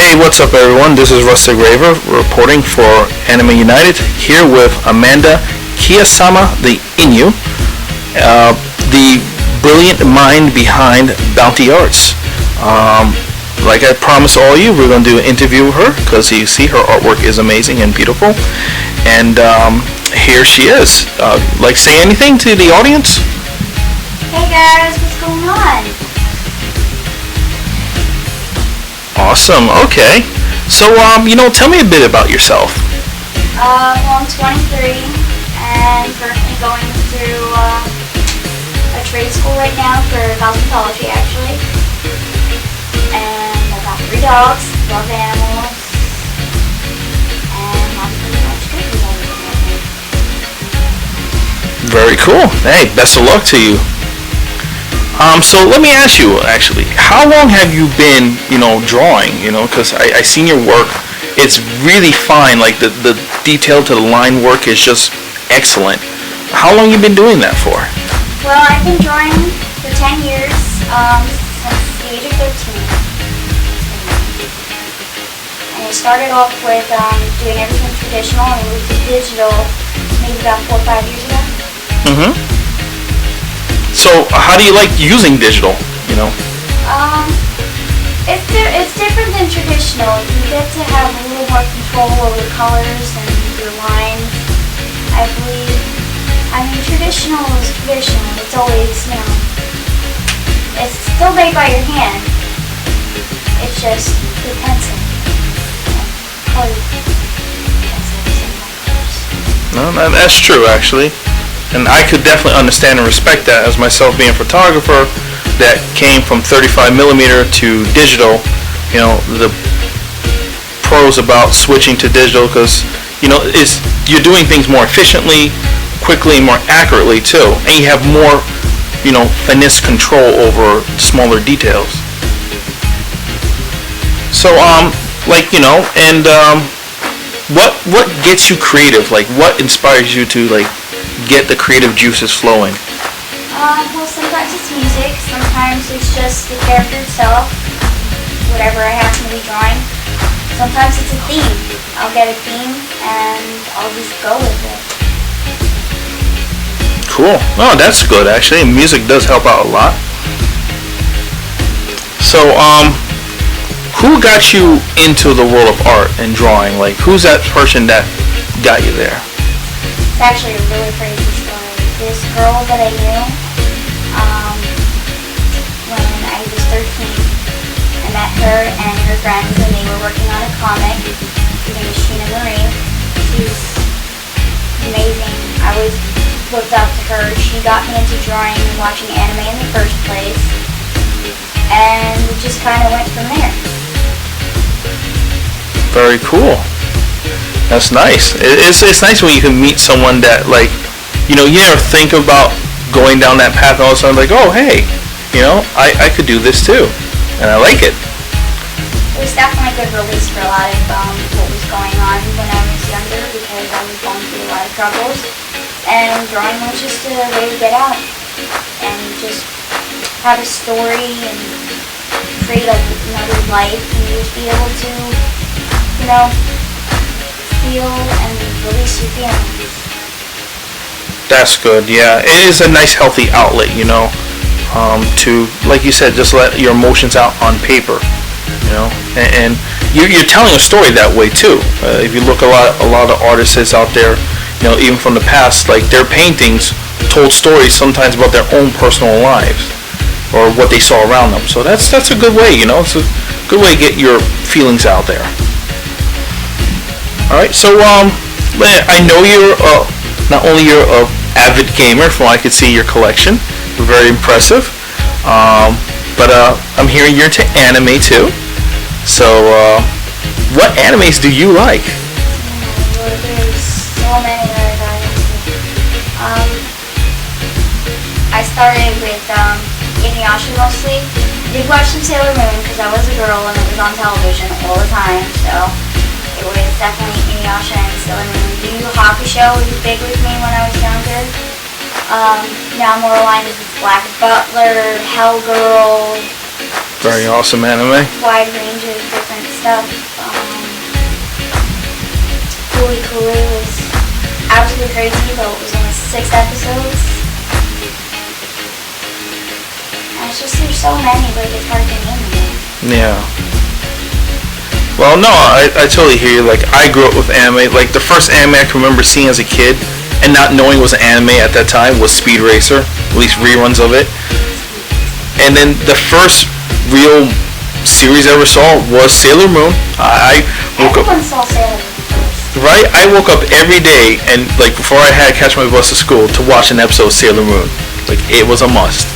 Hey, what's up, everyone? This is Rustic Raver reporting for Anime United here with Amanda Kiyosama, the Inu, the brilliant mind behind Bounty Arts. Like I promised all of you, we're going to do an interview with her because you see her artwork is amazing and beautiful. And here she is. Say anything to the audience? Hey guys, what's going on? Awesome. Okay. So, tell me a bit about yourself. I'm 23 and currently going through a trade school right now for cosmetology, actually. And I've got 3 dogs, love animals, and I'm pretty much good with everything. Very cool. Hey, best of luck to you. So let me ask you, actually, how long have you been, drawing? Because I seen your work. It's really fine. Like the detail to the line work is just excellent. How long you been doing that for? Well, I've been drawing for 10 years, since the age of 13. And I started off with doing everything traditional and moved to digital maybe about 4 or 5 years ago. Mm-hmm. So how do you like using digital? It's different than traditional. You get to have a little more control over the colors and your lines. I believe. I mean, traditional is traditional. It's always, it's still made by your hand. It's just the pencil. Color pencils. No, that's true, actually. And I could definitely understand and respect that as myself being a photographer that came from 35 millimeter to digital. The pros about switching to digital because, you're doing things more efficiently, quickly, and more accurately too. And you have more, finesse control over smaller details. So, what gets you creative? Like, what inspires you to, get the creative juices flowing? Well, sometimes it's music, sometimes it's just the character itself, whatever I happen to be drawing. Sometimes it's a theme. I'll get a theme and I'll just go with it. Cool. Oh, that's good, actually. Music does help out a lot. So, who got you into the world of art and drawing? Like, who's that person that got you there? It's actually a really crazy story. This girl that I knew, when I was 13, I met her and her friends, and they were working on a comic. Her name is Sheena Marie. She's amazing. I always looked up to her. She got me into drawing and watching anime in the first place, and it just kind of went from there. Very cool. That's nice. It's nice when you can meet someone that, you never think about going down that path and all of a sudden, oh, hey, I could do this too. And I like it. It was definitely a good release for a lot of what was going on when I was younger because I was going through a lot of troubles. And drawing was just a way to get out and just have a story and create another life and just be able to, feel and release your feelings. That's good, yeah. It is a nice healthy outlet, to, like you said, just let your emotions out on paper, and you're telling a story that way too. If you look a lot of artists out there, even from the past, their paintings told stories sometimes about their own personal lives or what they saw around them. So that's a good way, it's a good way to get your feelings out there. All right, so I know you're not only you're a avid gamer, from what I could see your collection, very impressive. But I'm hearing you're into anime too. So what animes do you like? Well, there's so many that I got into. I started with Inuyasha mostly. I did watch some Sailor Moon because I was a girl and it was on television all the time. So it was definitely Inuyasha and Sailor Moon. Yu Yu Hakusho was big with me when I was younger. Now more aligned with Black Butler, Hellgirl, Very awesome anime. Wide range of different stuff. Fooly Cooly was absolutely crazy, though it was only 6 episodes. And it's just there's so many, but it's hard to name them. Yeah. Well, no, I totally hear you. Like, I grew up with anime. Like, the first anime I can remember seeing as a kid and not knowing it was an anime at that time was Speed Racer, at least reruns of it. And then the first real series I ever saw was Sailor Moon. I woke up. Everyone saw Sailor Moon first. Right? I woke up every day and, like, before I had to catch my bus to school to watch an episode of Sailor Moon. Like, it was a must.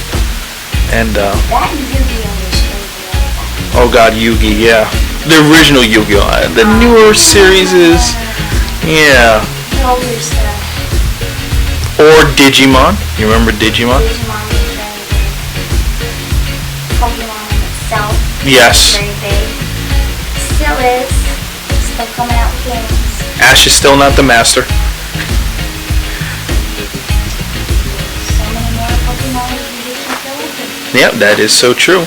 And, That and Yu-Gi-Oh! Was really oh god, Yu-Gi, yeah. The original Yu-Gi-Oh! The newer series is, yeah. the older stuff. Or Digimon. You remember Digimon? Digimon was very big. Pokemon itself Yes. very big. Still is. Still coming out with games. Ash is still not the master. So many more Pokemon you can keep going. Yeah, that is so true.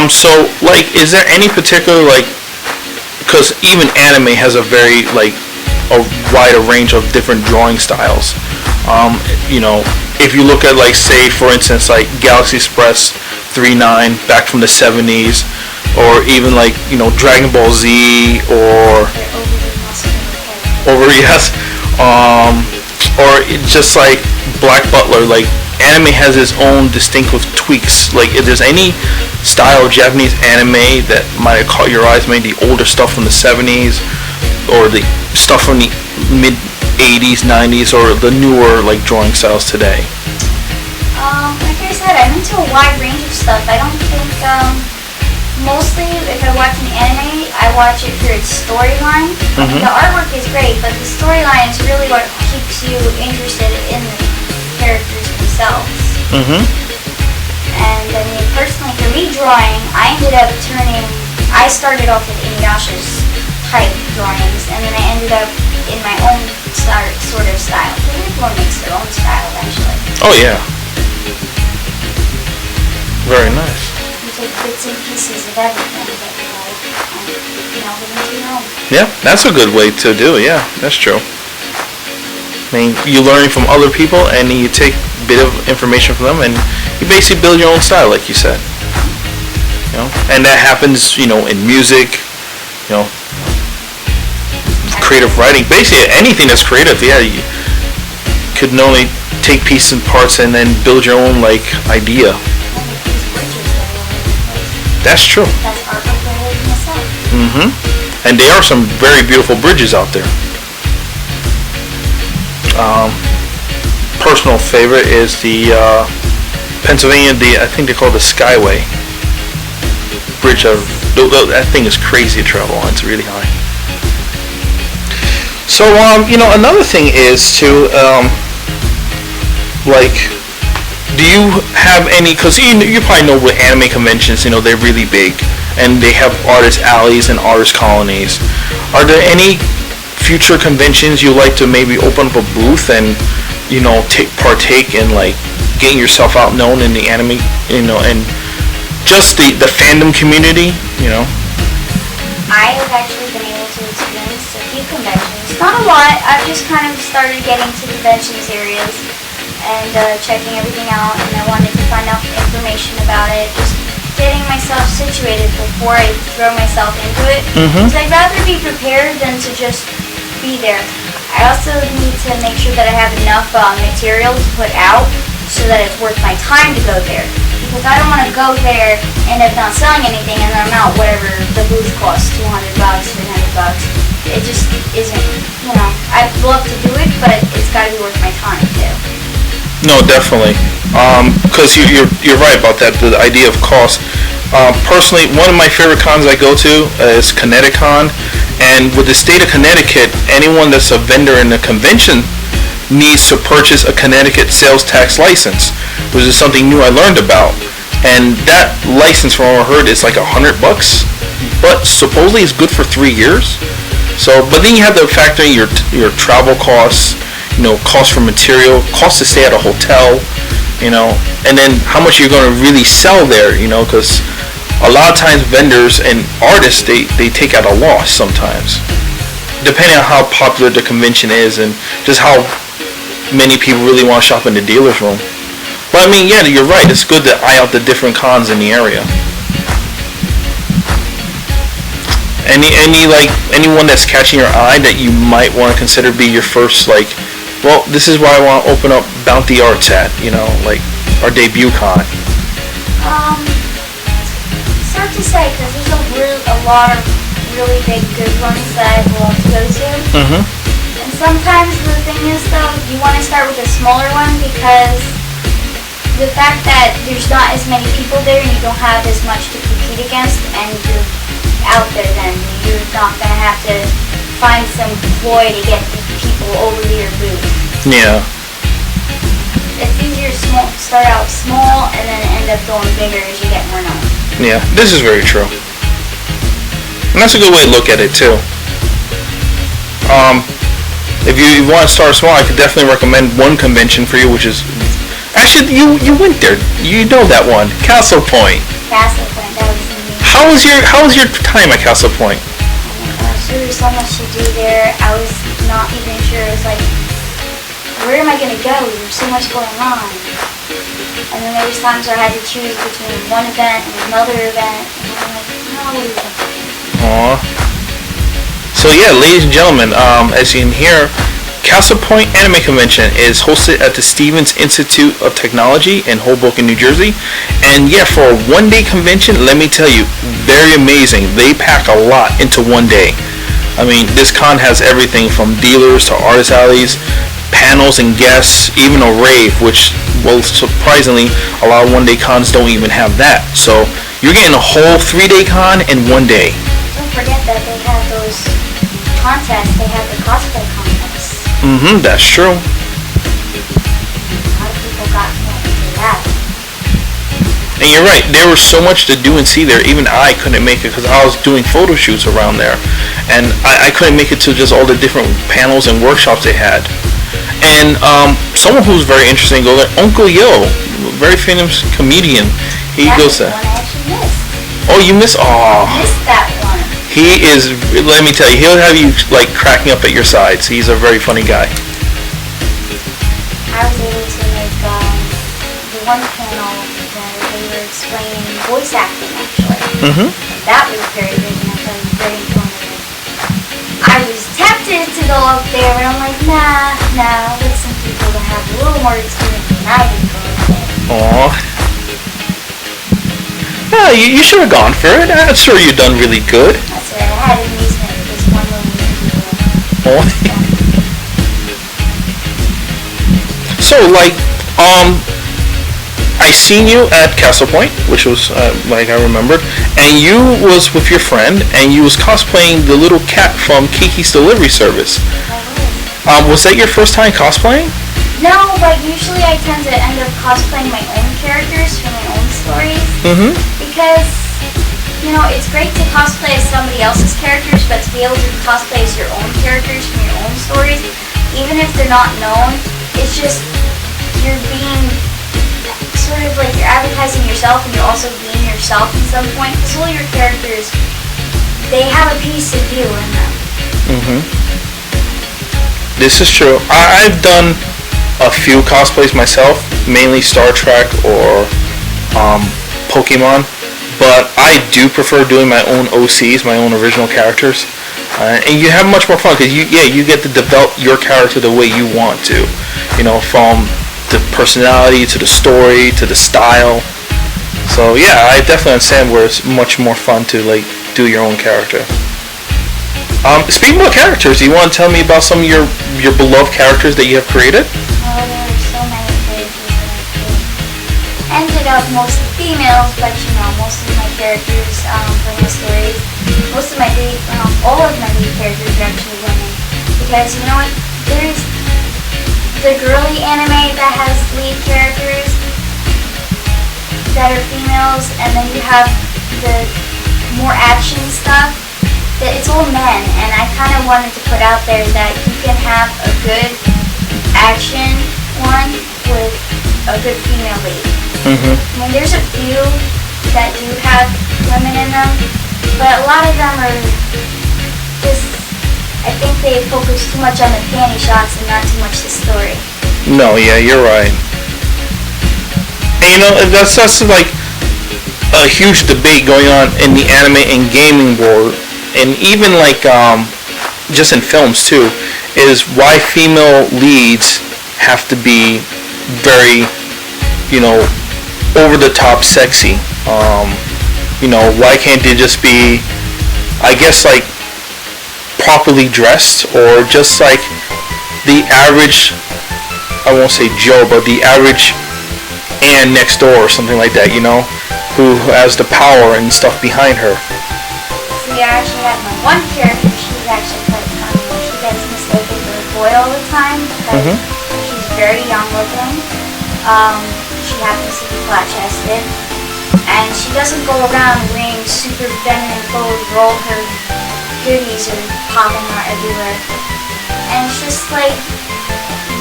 So, like, is there any particular, like, because even anime has a very, like, a wider range of different drawing styles. You know, if you look at, like, say, for instance, like, Galaxy Express 3.9 back from the 70s, or even, like, you know, Dragon Ball Z, or They're overly muscular. over, yes, or just like Black Butler, like, anime has its own distinctive tweaks. Like, if there's any style of Japanese anime that might have caught your eyes, maybe the older stuff from the 70s, or the stuff from the mid 80s, 90s, or the newer, like, drawing styles today. Like I said, I'm into a wide range of stuff. I don't think, mostly if I watch an anime, I watch it for its storyline. Mhm. The artwork is great, but the storyline is really what keeps you interested in the characters themselves. Mm-hmm. And I mean, personally, for me drawing, I started off with Inuyasha's type drawings, and then I ended up in my own sort of style. Everyone makes their own style eventually. Oh yeah. Very nice. You take bits and pieces of everything that you like and meld it into your own. Yeah, that's a good way to do it. Yeah, that's true. I mean, you learn from other people, and you take a bit of information from them, and you basically build your own style, like you said. You know, and that happens, you know, in music, you know, creative writing. Basically, anything that's creative, yeah, you could not only take pieces and parts and then build your own, like, idea. And these bridges that are all over the place. That's true. That's artwork that I did myself. Mm-hmm. And there are some very beautiful bridges out there. Personal favorite is the Pennsylvania. I think they call it the Skyway bridge. That thing is crazy to travel on. It's really high. So you know, another thing is to like, do you have any? Because you probably know with anime conventions, you know, they're really big, and they have artist alleys and artist colonies. Are there any future conventions you like to maybe open up a booth and, you know, partake in, like, getting yourself out known in the anime, you know, and just the fandom community, you know? I have actually been able to experience a few conventions. Not a lot. I've just kind of started getting to conventions areas and checking everything out, and I wanted to find out information about it. Just getting myself situated before I throw myself into it. Mhm. Because I'd rather be prepared than to just be there. I also need to make sure that I have enough material to put out so that it's worth my time to go there. Because I don't want to go there, end up not selling anything, and then I'm out whatever the booth costs, $200, $300. It just isn't, you know, I'd love to do it, but it's got to be worth my time too. No, definitely. Because you're right about that. The idea of cost. Personally, one of my favorite cons I go to is ConnecticCon, and with the state of Connecticut, anyone that's a vendor in a convention needs to purchase a Connecticut sales tax license, which is something new I learned about. And that license, from what I heard, is like $100, but supposedly it's good for 3 years. So, but then you have to factor in your travel costs, you know, cost for material, cost to stay at a hotel, you and then how much you're going to really sell there, because a lot of times vendors and artists, they take out a loss sometimes, depending on how popular the convention is and just how many people really want to shop in the dealer's room. But I mean, yeah, you're right. It's good to eye out the different cons in the area. Anyone that's catching your eye that you might want to consider be your first, well, this is why I want to open up Bounty Arts at, our debut con. It's hard to say because there's a lot of really big good ones that I'd love to go to. Mm-hmm. And sometimes the thing is though, you want to start with a smaller one because the fact that there's not as many people there and you don't have as much to compete against, and you're out there, then you're not going to have to find some ploy to get people over to your booth. Yeah. It's easier to start out small and then end up going bigger as you get more known. Yeah, this is very true. And that's a good way to look at it too. If you want to start small, I could definitely recommend one convention for you, which is actually you went there. You know that one, Castle Point. Castle Point, that was amazing. How was your time at Castle Point? Oh my gosh, there was so much to do there. I was not even sure. It was like, where am I gonna go? There's so much going on. And then there was times where I had to choose between one event and another event, and I'm like, no. Aww. So yeah, ladies and gentlemen, as you can hear, Castle Point Anime Convention is hosted at the Stevens Institute of Technology in Hoboken, New Jersey. And yeah, for a one-day convention, let me tell you, very amazing. They pack a lot into one day. I mean, this con has everything from dealers to artist alleys, panels and guests, even a rave, which, well, surprisingly, a lot of one-day cons don't even have that. So you're getting a whole 3-day con in one day. Don't forget that they have those contests. They have the cosplay contests. Mm-hmm, that's true. A lot of people got into that. And you're right, there was so much to do and see there. Even I couldn't make it because I was doing photo shoots around there. And I couldn't make it to just all the different panels and workshops they had. And someone who's very interesting goes there, Uncle Yo, very famous comedian. He goes there. That's the one I actually missed. Oh, you missed? Oh. I missed that one. He is, let me tell you, he'll have you cracking up at your sides. He's a very funny guy. I was able to make the one panel where they were explaining voice acting, actually. Mm-hmm. That was very good and I thought it was very informative. I was tempted to go up there, but I'm like, nah, let some people that have a little more experience than I do go up there. Aww. Yeah, you should have gone for it. I'm sure you've done really good. That's right, I had amusement with this one little interview. Oh. So, I seen you at Castle Point, which was, I remembered, and you was with your friend, and you was cosplaying the little cat from Kiki's Delivery Service. Was that your first time cosplaying? No, but usually I tend to end up cosplaying my own characters from my own stories. Mm-hmm. Because, it's great to cosplay as somebody else's characters, but to be able to cosplay as your own characters from your own stories, even if they're not known, it's just, you're being sort of like you're advertising yourself and you're also being yourself at some point, because all your characters, they have a piece of you in them. Mm-hmm. This is true. I've done a few cosplays myself, mainly Star Trek or Pokemon, but I do prefer doing my own OCs, my own original characters, and you have much more fun because you get to develop your character the way you want to, from the personality to the story to the style. So yeah, I definitely understand where it's much more fun to do your own character. Speaking about characters, do you want to tell me about some of your beloved characters that you have created? Oh, there are so many characters that I created. Ended up mostly females, but most of my characters for my stories, all of my lead characters are actually women. Because you know what? There's the girly anime that has lead characters that are females, and then you have the more action stuff that it's all men. And I kind of wanted to put out there that you can have a good action one with a good female lead. Mm-hmm. I mean, there's a few that do have women in them, but a lot of them are just, I think they focus too much on the panty shots and not too much the story. No, yeah, you're right. And you know, that's like a huge debate going on in the anime and gaming world, and even like just in films too, is why female leads have to be very, you know, over the top sexy. You know, why can't they just be, I guess, like properly dressed, or just like the average, I won't say Joe, but the average Ann next door or something like that, you know, who has the power and stuff behind her. See, I actually have my one character, she's actually quite funny. She gets mistaken for a boy all the time because she's very young looking. She happens to be flat-chested, and she doesn't go around wearing super feminine clothes where all her goodies are popping out everywhere. And it's just like,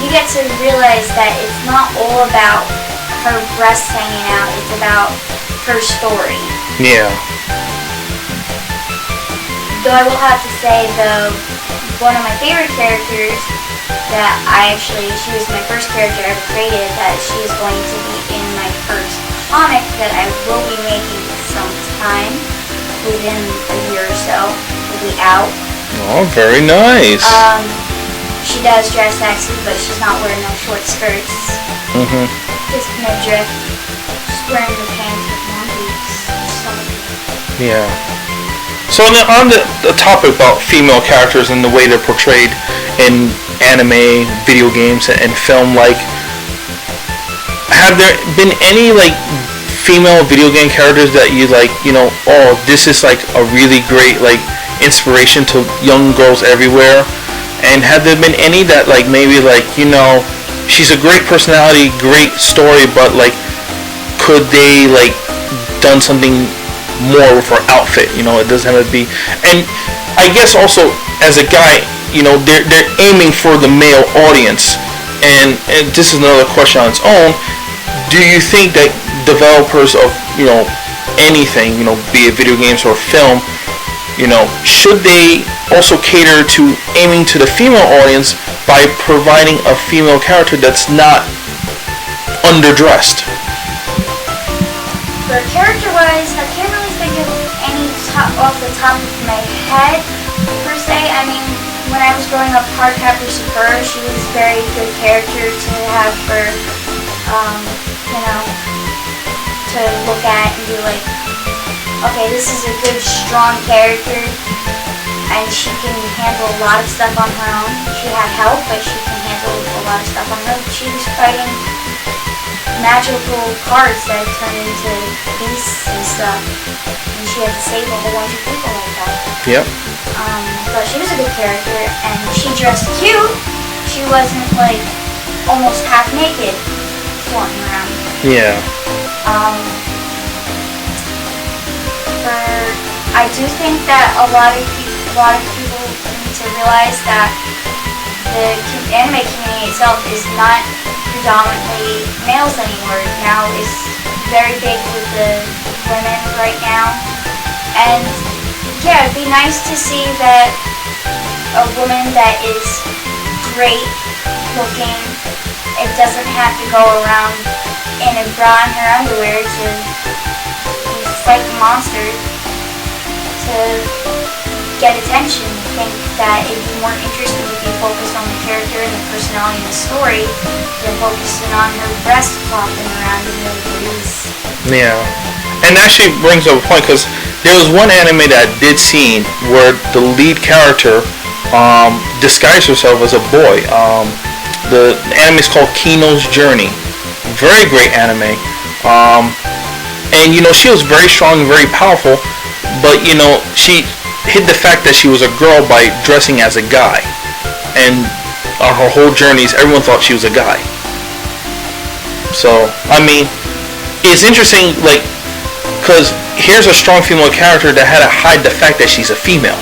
you get to realize that it's not all about her breasts hanging out, it's about her story. Yeah. Though I will have to say, one of my favorite characters that she was my first character I ever created, that she is going to be in my first comic that I will be making sometime within a year or so. Will be out. Oh, very nice. She does dress sexy, but she's not wearing no short skirts. Mm-hmm. Just midriff. Just wearing the pants with long boots. Yeah. So on the topic about female characters and the way they're portrayed in anime, video games, and film, like, have there been any like female video game characters that you like, you know, oh, this is like a really great like inspiration to young girls everywhere? And have there been any that like maybe like, you know, she's a great personality, great story, but like could they like done something more with her outfit? You know, it doesn't have to be. And I guess also as a guy, you know, they're aiming for the male audience, and this is another question on its own. Do you think that developers of, you know, anything, you know, be it video games or film, you know, should they also cater to aiming to the female audience by providing a female character that's not underdressed? For character-wise, I can't really think of any off the top of my head, per se. I mean, when I was growing up, Hardcapper Super, she was a very good character to have for, you know, to look at and be like, okay, this is a good, strong character, and she can handle a lot of stuff on her own. She had help, but she can handle a lot of stuff on her own. She was fighting magical cards that turned into beasts and stuff, and she had to save a whole bunch of people like that. Yep. But she was a good character, and she dressed cute. She wasn't like almost half naked floating around. Yeah. I do think that a lot of people need to realize that the anime community itself is not predominantly males anymore. Now it's very big with the women right now, and yeah, it'd be nice to see that a woman that is great looking, it doesn't have to go around in a bra and her underwear to fight monsters to get attention. I think that it'd be more interesting if you focus on the character and the personality and the story than focusing on her breast flopping around in the breeze. Yeah. And actually brings up a point, because there was one anime that I did see where the lead character disguised herself as a boy. The anime is called Kino's Journey. Very great anime. And you know, she was very strong and very powerful, but you know, she hid the fact that she was a girl by dressing as a guy. And on her whole journeys, everyone thought she was a guy. So, I mean, it's interesting, like, because here's a strong female character that had to hide the fact that she's a female.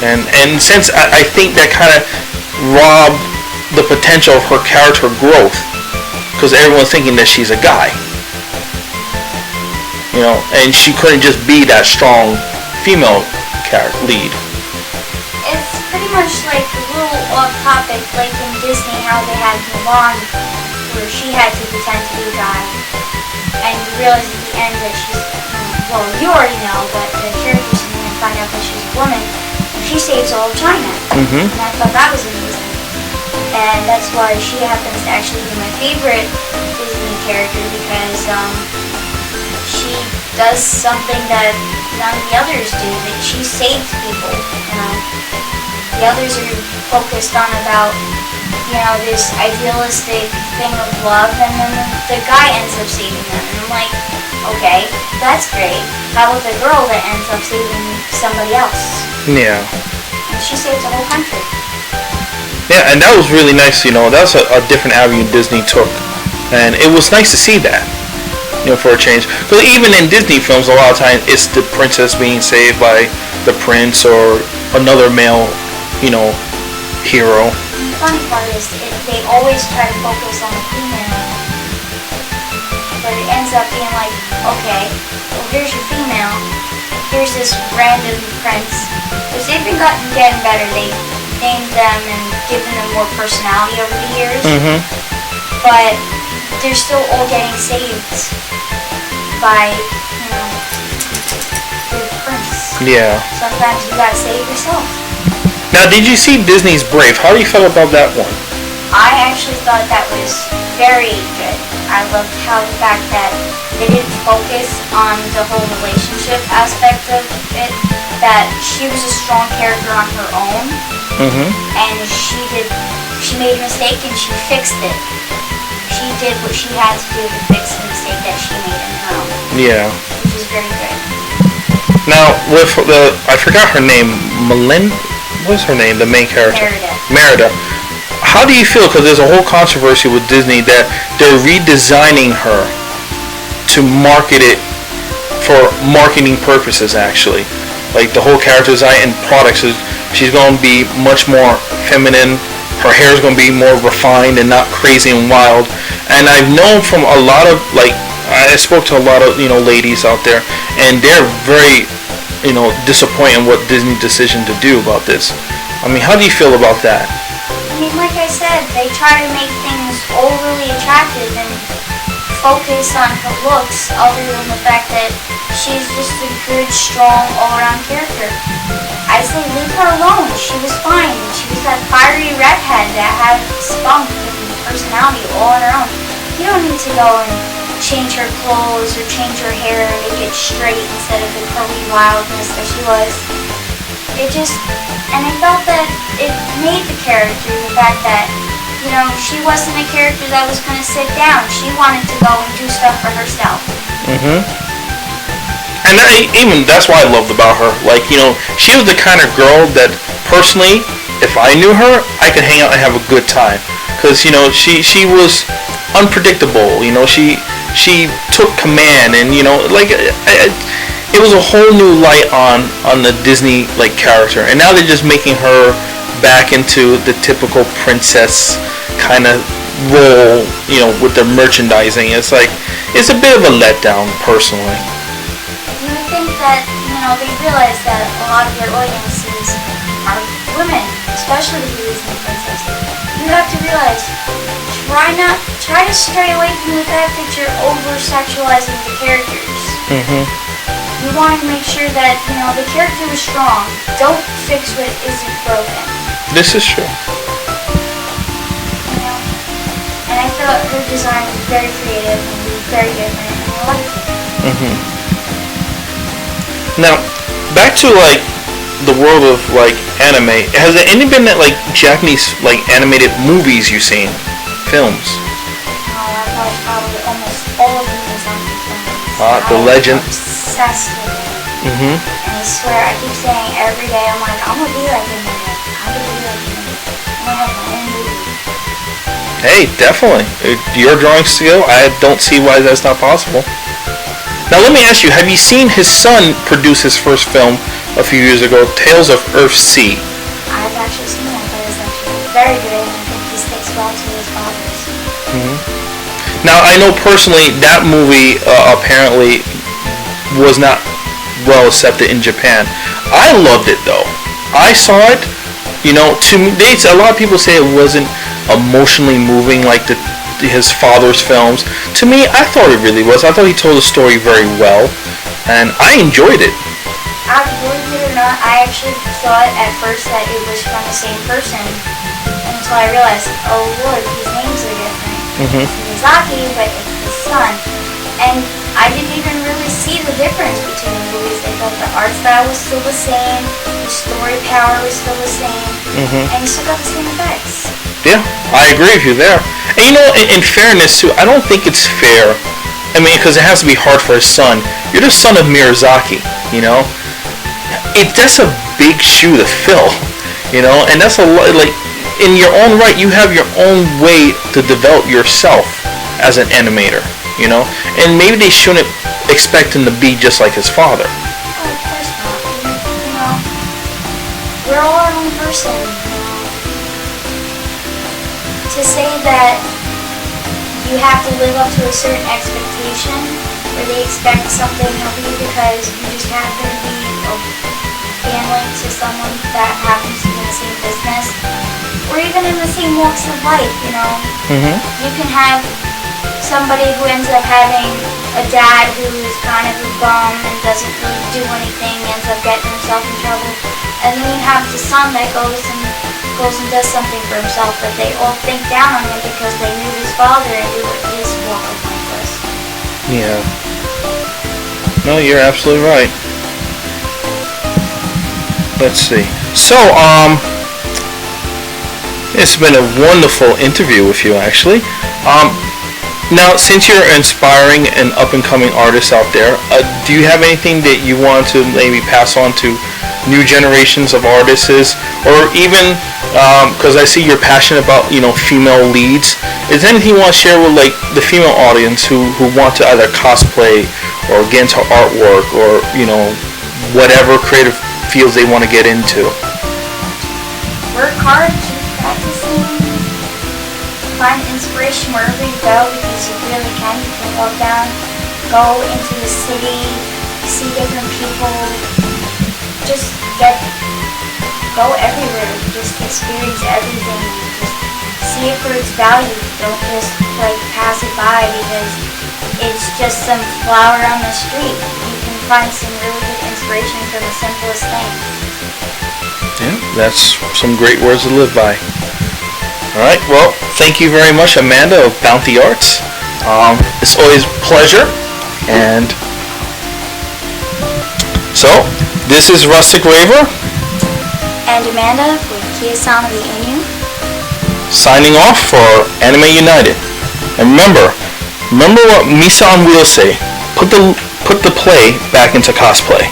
And since I think that kind of robbed the potential of her character growth. because everyone's thinking that she's a guy. You know, and she couldn't just be that strong female lead. It's pretty much like a little off topic, like in Disney, how they had Mulan, where she had to pretend to be a guy, and you realize at the end that she's, well, you already know, but the characters in there find out that she's a woman, and she saves all of China. Mm-hmm. And I thought that was amazing. And that's why she happens to actually be my favorite Disney character, because she does something that none of the others do, that she saves people, you know. The others are focused on about, you know, this idealistic thing of love, and then the guy ends up saving them. And I'm like, okay, that's great. How about the girl that ends up saving somebody else? Yeah. And she saves the whole country. Yeah, and that was really nice, you know. That was a different avenue Disney took. And it was nice to see that, you know, for a change. Because even in Disney films, a lot of times, it's the princess being saved by the prince or another male, you know, hero. The funny part is they always try to focus on the female, but it ends up being like, okay, well, here's your female, here's this random prince. Because they've been getting better. They named them and given them more personality over the years. Mm-hmm. But they're still all getting saved by, you know, the prince. Yeah. Sometimes you gotta save yourself. Now, did you see Disney's Brave? How do you feel about that one? I actually thought that was very good. I loved how the fact that they didn't focus on the whole relationship aspect of it, that she was a strong character on her own, Mm-hmm. and she made a mistake and she fixed it. She did what she had to do to fix the mistake that she made in her own. Yeah. Which is very good. Now, with I forgot her name, what's her name, the main character? Merida. How do you feel, because there's a whole controversy with Disney that they're redesigning her to market it for marketing purposes, actually. Like the whole character design and products, she's going to be much more feminine. Her hair is going to be more refined and not crazy and wild. And I've known from a lot of, like, I spoke to a lot of, you know, ladies out there, and they're very, you know, disappointed in what Disney's decision to do about this. I mean, how do you feel about that? I mean, like I said, they try to make things overly attractive and focus on her looks, other than the fact that she's just a good, strong, all-around character. I say leave her alone. She was fine. She was that fiery redhead that had spunk and personality all on her own. You don't need to go and change her clothes or change her hair and make it straight instead of the curly wildness that she was. And I felt that it made the character, the fact that, you know, she wasn't a character that was going to sit down. She wanted to go and do stuff for herself. Mm-hmm. And even that's what I loved about her. Like, you know, she was the kind of girl that, personally, if I knew her, I could hang out and have a good time. Because, you know, she was unpredictable. You know, she took command, and, you know, like, it was a whole new light on the Disney, like, character. And now they're just making her back into the typical princess kind of role, you know, with their merchandising. It's like, it's a bit of a letdown, personally. You would think that, you know, they realize that a lot of their audiences are women, especially the Disney princesses. You have to realize, try to stray away from the fact that you're over-sexualizing the characters. Mm-hmm. You want to make sure that, you know, the character is strong. Don't fix what isn't broken. This is true. You know? And I thought her design was very creative and very different, and I liked it. Mm-hmm. Now, back to, like, the world of, like, anime. Has there any been that, like, Japanese, like, animated movies you've seen? Films? I've watched probably almost all of the Miyazaki films. The Legend. I'm obsessed with it. Mm-hmm. And I swear, I keep saying every day, I'm like, I'm gonna be like him. I'm gonna be like him. I'm gonna have my own movie. Hey, definitely. Your drawing skill, I don't see why that's not possible. Now, let me ask you, have you seen his son produce his first film a few years ago, Tales of Earthsea? I've actually seen that, but it's actually very good, and I think he sticks well to his father's. Mm-hmm. Now, I know personally that movie apparently was not well accepted in Japan. I loved it though. I saw it. To me, a lot of people say it wasn't emotionally moving like his father's films. To me, I thought it really was. I thought he told the story very well, and I enjoyed it. Believe it or not, I actually thought at first that it was from the same person until I realized, oh Lord, these names are different. Mm-hmm. It's Miyazaki, but it's his son. And I didn't even really see the difference between the movies. I thought the art style was still the same, the story power was still the same, and you still got the same effects. Yeah, I agree with you there. And in fairness too, I don't think it's fair. I mean, because it has to be hard for his son. You're the son of Miyazaki, That's a big shoe to fill, and that's a lot, like, in your own right, you have your own way to develop yourself as an animator, and maybe they shouldn't expect him to be just like his father. Oh, of course not. We're all our own person. To say that you have to live up to a certain expectation, or they expect something of you because you just happen to be a family to someone that happens to be in the same business, or even in the same walks of life, You can have somebody who ends up having a dad who's kind of a bum and doesn't really do anything, ends up getting himself in trouble, and then you have the son that goes and does something for himself, but they all think down on him because they knew his father and knew what his walk of life was. Yeah. No, you're absolutely right. Let's see. So, it's been a wonderful interview with you, actually. Now, since you're inspiring an up-and-coming artist out there, do you have anything that you want to maybe pass on to new generations of artists, or even because I see you're passionate about female leads? Is there anything you want to share with like the female audience who want to either cosplay or get into artwork or whatever creative fields they want to get into? Work hard, keep practicing, find inspiration wherever you go, because you really can. You can walk down, go into the city, see different people, just go everywhere, just experience everything, just see it for its value. Don't just pass it by because it's just some flower on the street. You can find some really good inspiration from the simplest things. Yeah, that's some great words to live by. Alright, well, thank you very much, Amanda of Bounty Arts. It's always a pleasure. And so, this is Rustic Raver. And Amanda with Kiyosama the Inu. Signing off for Anime United. And remember what Misa on Wheels say. Put the play back into cosplay.